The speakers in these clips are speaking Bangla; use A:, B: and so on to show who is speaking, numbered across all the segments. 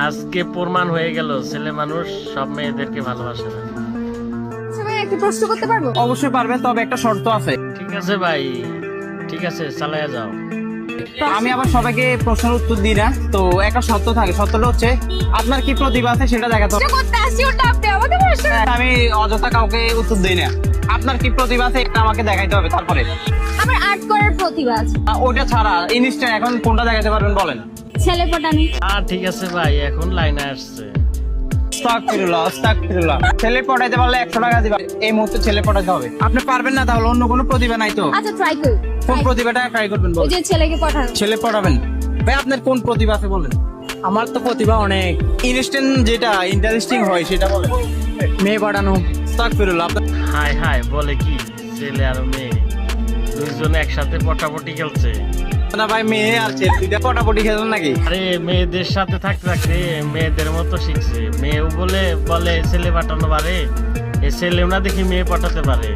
A: আজকে প্রমাণ হয়ে গেল ছেলে মানুষ সব মেয়েদেরকে ভালোবাসে না।
B: আচ্ছা ভাই, একটা প্রশ্ন করতে পারবো?
C: অবশ্যই পারবেন, তবে একটা শর্ত আছে।
A: ঠিক আছে ভাই, ঠিক আছে, চালাইয়া যাও।
C: আমি আবার সবাইকে প্রশ্নের উত্তর দিই না, তো একটা শর্ত থাকে। শর্তটা হচ্ছে আপনার কি প্রতিভা আছে সেটা দেখাতে হবে।
B: প্রশ্ন করতে আসি, ওটা আপনি আমাকে প্রশ্ন
C: আমি অযথা কাউকে উত্তর দিই না। আপনার কি প্রতিভা আছে এটা আমাকে দেখাইতে হবে। তারপরে
B: আমার আর্ট করার প্রতিভা আছে।
C: ওইটা ছাড়া ইনস্ট্যান্ট এখন কোনটা দেখাতে পারবেন বলেন?
B: ছেলে পটানি।
A: ঠিক আছে ভাই, এখন লাইনে আসছে।
C: আস্তাগফিরুল্লাহ। ছেলে পটাইতে পারলে 100 টাকা দিবা। এই মুহূর্তে ছেলে পটাইতে হবে। আপনি পারবেন না, তাহলে অন্য কোনো প্রতিভা নাই তো?
B: আচ্ছা ট্রাই করি।
C: কোন প্রতিভাটা ট্রাই করবেন
B: ওই
C: বলেন?
B: যে ছেলেকে পাঠানো।
C: ছেলে পড়াবেন। ভাই আপনার কোন প্রতিভা আছে বলেন?
D: আমার তো প্রতিভা অনেক,
C: ইনস্ট্যান্ট যেটা ইন্টারেস্টিং হয় সেটা বলেন।
D: মেয়ে পড়ানো।
C: আস্তাগফিরুল্লাহ।
A: হাই হাই বলে কি, ছেলে আর মেয়ে দুইজনে একসাথে পটাপটি খেলছে।
C: না ভাই, মেয়ে আর ছেলে দুইটা পটাপটি খেলেন নাকি?
A: আরে মেয়েদের সাথে থাকতে থাকতে মেয়েদের মতো শিখছে। মেয়েও বলে বলে ছেলে পাঠানো পারে, এ ছেলেও না দেখি মেয়ে পাঠাতে পারে।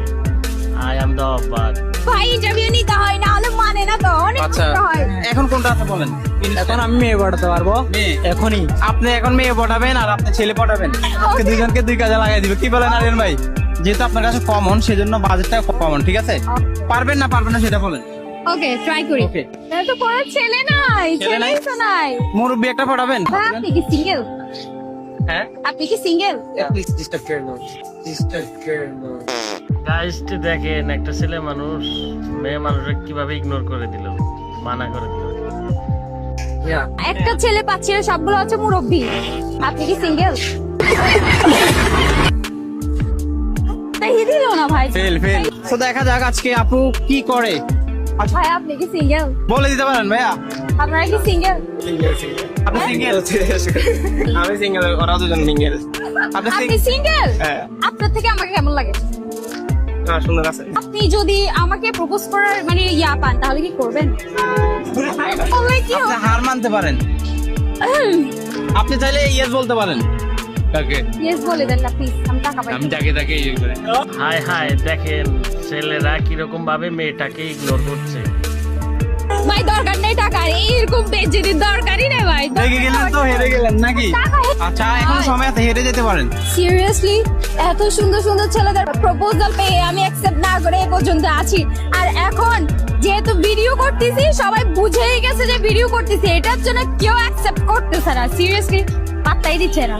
A: আই এম দ্য অবাক।
B: ভাই ইন্টারভিউ নিতে হয়, না হলে মানে না তো, অনেক
C: আচ্ছা,
B: কষ্ট হয়।
C: এখন কোনটা আছে বলেন?
D: এখন আমি মেয়ে পড়াতে পারবো
C: মেয়ে।
D: এখনই।
C: আপনি এখন মেয়ে পটাবেন আর আপনি ছেলে পটাবেন। আজকে দুইজনকে দুই কাজে লাগাই দিবে। কি বলেন আরিয়ান ভাই? যেহেতু আপনার কাছে কমন, সেজন্য বাজেটটা কমন। ঠিক আছে, পারবেন না সেটা বলেন।
B: ওকে ট্রাই করি।
C: ওকে।
B: এটা তো কোনো ছেলে নাই,
C: ছেলে নাই?
B: ছেলেই তো নাই।
C: মুরব্বি একটা পটাবেন।
B: ভাই আপনি কি সিঙ্গেল?
C: হ্যাঁ,
B: আপনি কি সিঙ্গেল?
A: গাইস দেখেন, একটা ছেলে মানুষ মেয়ে মানুষকে কিভাবে ইগনোর করে দিল, মানা করে দিল।
B: একটা ছেলে পাচ্ছি, আর সবগুলো হচ্ছে মুরব্বি। আপনি কি সিঙ্গেল? তাই দিল না ভাই।
C: ফেল। তো দেখা যাক আজকে আপু কি করে।
B: ভাই আপনি কি সিঙ্গেল?
C: বলে দিতে পারেন ভাইয়া?
B: আপনারা কি সিঙ্গেল?
C: আপনি সিঙ্গেল? আমি সিঙ্গেল, ওরা দুজন সিঙ্গেল। আপনি
B: আপনি সিঙ্গেল?
C: হ্যাঁ।
B: আপনার থেকে আমাকে কেমন লাগে?
C: সুন্দর আছে।
B: আপনি যদি আমাকে প্রপোজ করার মানে ইয়া পান, তাহলে কি করবেন? বললে কি
C: আপনি হার মানতে পারেন। আপনি চাইলে ইয়েস বলতে পারেন।
B: ইয়েস বলে দেন না প্লিজ, আমি টাকা পাই।
C: তাকে ইয়ে করে।
A: হাই হাই দেখেন ছেলেরা কিরকম ভাবে মেয়েটাকে ইগনোর করছে।
B: ভাই দরকার নেই টাকার, এইরকম বেজেদির দরকারই নেই ভাই।
C: রেগে গেলেন তো হেরে গেলেন নাকি? আচ্ছা, এখন সময় আছে, হেরে যেতে পারেন।
B: সিরিয়াসলি এত সুন্দর সুন্দর ছেলেদের প্রপোজাল পেয়ে আমি অ্যাকসেপ্ট না করে এ পর্যন্ত আছি। আর এখন যেহেতু ভিডিও করতেছি, সবাই বুঝেই গেছে যে ভিডিও করতেছি, এটার জন্য কেউ অ্যাকসেপ্ট করতেছে না। সিরিয়াসলি পাত্তাই দিচ্ছে না।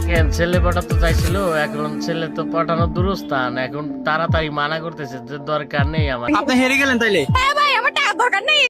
A: কেন ছেলে পটাতে চাইছিল, এখন ছেলে তো পটানোর দূরস্থান, এখন তাড়াতাড়ি মানা করতেছে যে দরকার নেই আমার।
C: আপনি হেরে গেলেন তাইলে।
B: হ্যাঁ ভাই, আমার টাকা দরকার নেই।